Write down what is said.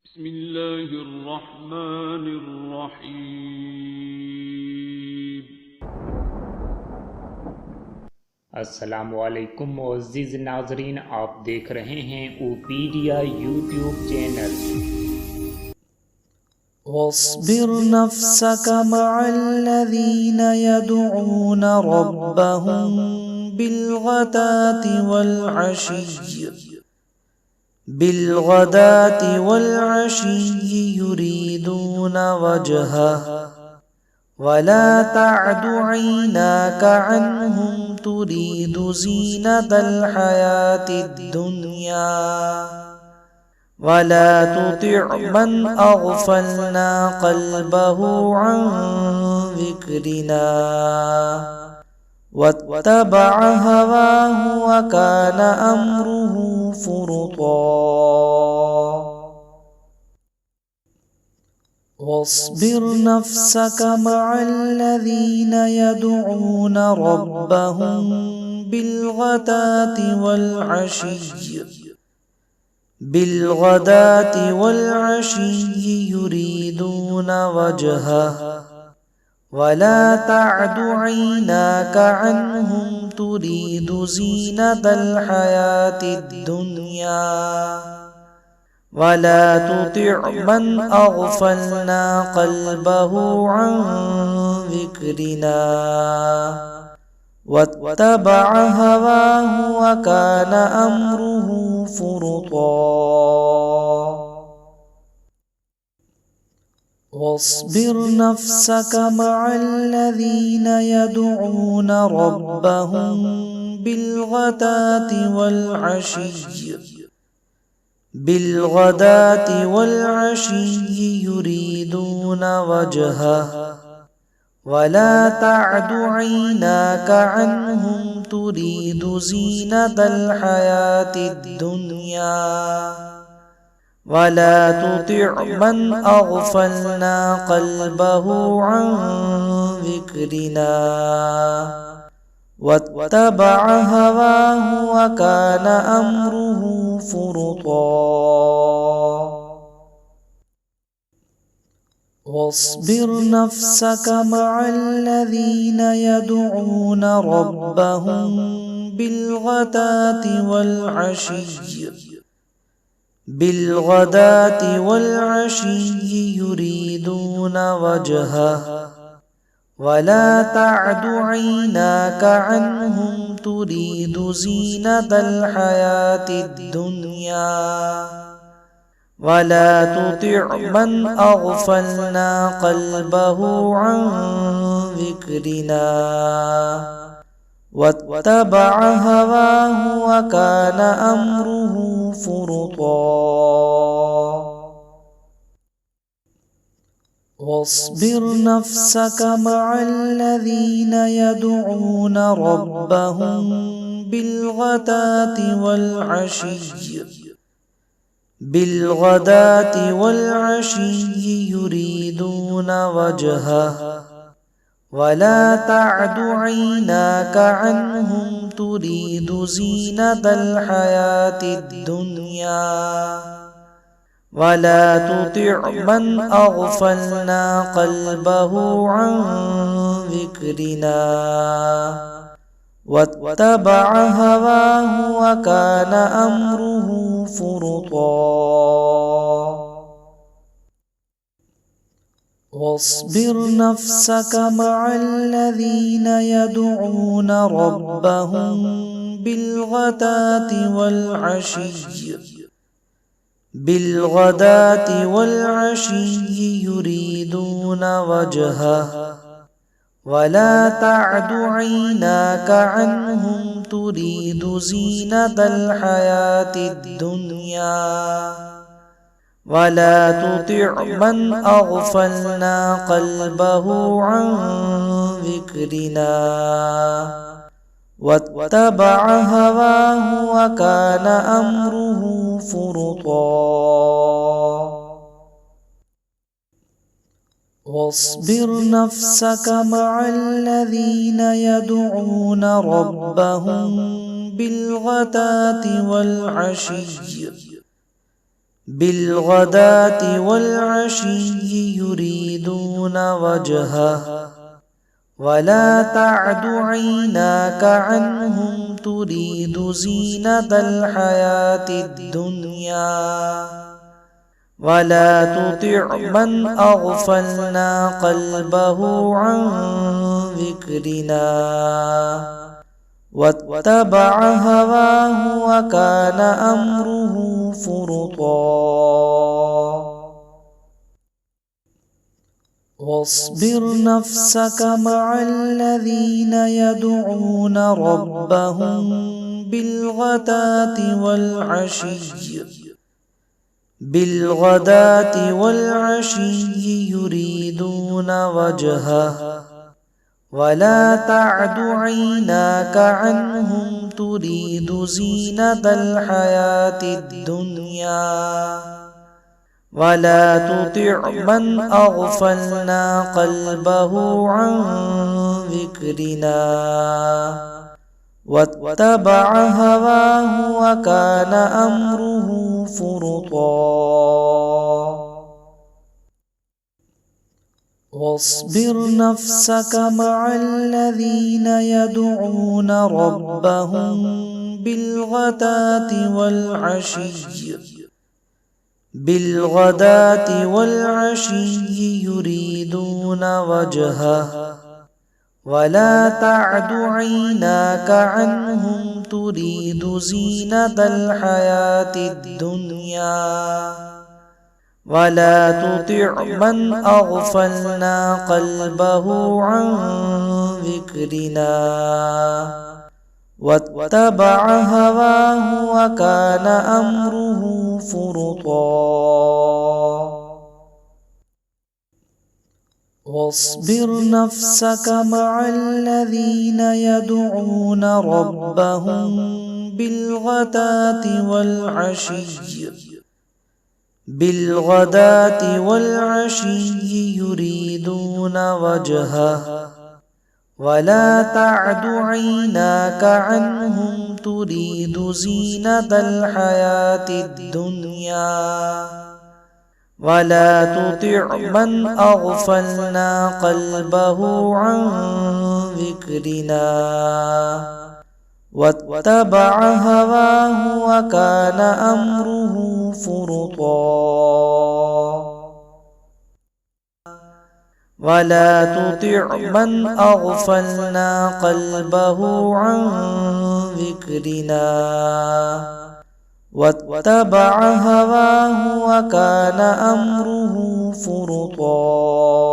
بسم الله الرحمن الرحيم। अस्सलामुअलैकुम मुअज़्ज़िज़ नाज़रीन, आप देख रहे हैं ओपीडिया यूट्यूब चैनल। واصبر نفسك مع الذين يدعون ربهم بالغداة والعشي يريدون وجهه ولا تعد عيناك عنهم تريد زينة الحياة الدنيا ولا تطع من أغفلنا قلبه عن ذكرنا واتبع هواه وكان أمره فرطا واصبر نفسك مع الذين يدعون ربهم بالغداة والعشي يريدون وجهه ولا تعد عيناك عنهم تريد زينة الحياة الدنيا ولا تطع من أغفلنا قلبه عن ذكرنا واتبع هواه وكان أمره فرطا واصبر نفسك مع الذين يدعون ربهم بالغداة والعشي يريدون وجهه ولا تعد عيناك عنهم تريد زينة الحياة الدنيا ولا تطع من أغفلنا قلبه عن ذكرنا واتبع هواه وكان أمره فرطا واصبر نفسك مع الذين يدعون ربهم بالغداة والعشي يريدون وجهه ولا تعد عيناك عنهم تريد زينة الحياة الدنيا ولا تطع من أغفلنا قلبه عن ذكرنا واتبع هواه وكان أمره فرطا واصبر نفسك مع الذين يدعون ربهم بالغداة والعشي يريدون وجهه ولا تعد عيناك عنهم تريد زينة الحياة الدنيا ولا تطع من أغفلنا قلبه عن ذكرنا واتبع هواه وكان أمره فرطا واصبر نفسك مع الذين يدعون ربهم بالغداة والعشي يريدون وجهه ولا تعد عيناك عنهم تريد زينة الحياة الدنيا ولا تطع من أغفلنا قلبه عن ذكرنا واتبع هواه وكان أمره فرطا واصبر نفسك مع الذين يدعون ربهم بالغداة والعشي بالغداة والعشي يريدون وجهه ولا تعد عيناك عنهم تريد زينة الحياة الدنيا ولا تطع من أغفلنا قلبه عن ذكرنا واتبع هواه وكان أمره فرطا واصبر نفسك مع الذين يدعون ربهم بالغداة والعشي يريدون وجهه ولا تعد عيناك عنهم تريد زينة الحياة الدنيا ولا تطع من أغفلنا قلبه عن ذكرنا واتبع هواه وكان أمره فرطا واصبر نفسك مع الذين يدعون ربهم بالغداة والعشي يريدون وجهه ولا تعد عيناك عنهم تريد زينة الحياة الدنيا ولا تطع من أغفلنا قلبه عن ذكرنا واتبع هواه وكان أمره فرطا واصبر نفسك مع الذين يدعون ربهم بالغداة والعشي يريدون وجهه ولا تعد عيناك عنهم تريد زينة الحياة الدنيا ولا تطع من أغفلنا قلبه عن ذكرنا واتبع هواه وكان أمره فرطا ولا تطع من أغفلنا قلبه عن ذكرنا واتبع هواه وكان أمره فرطا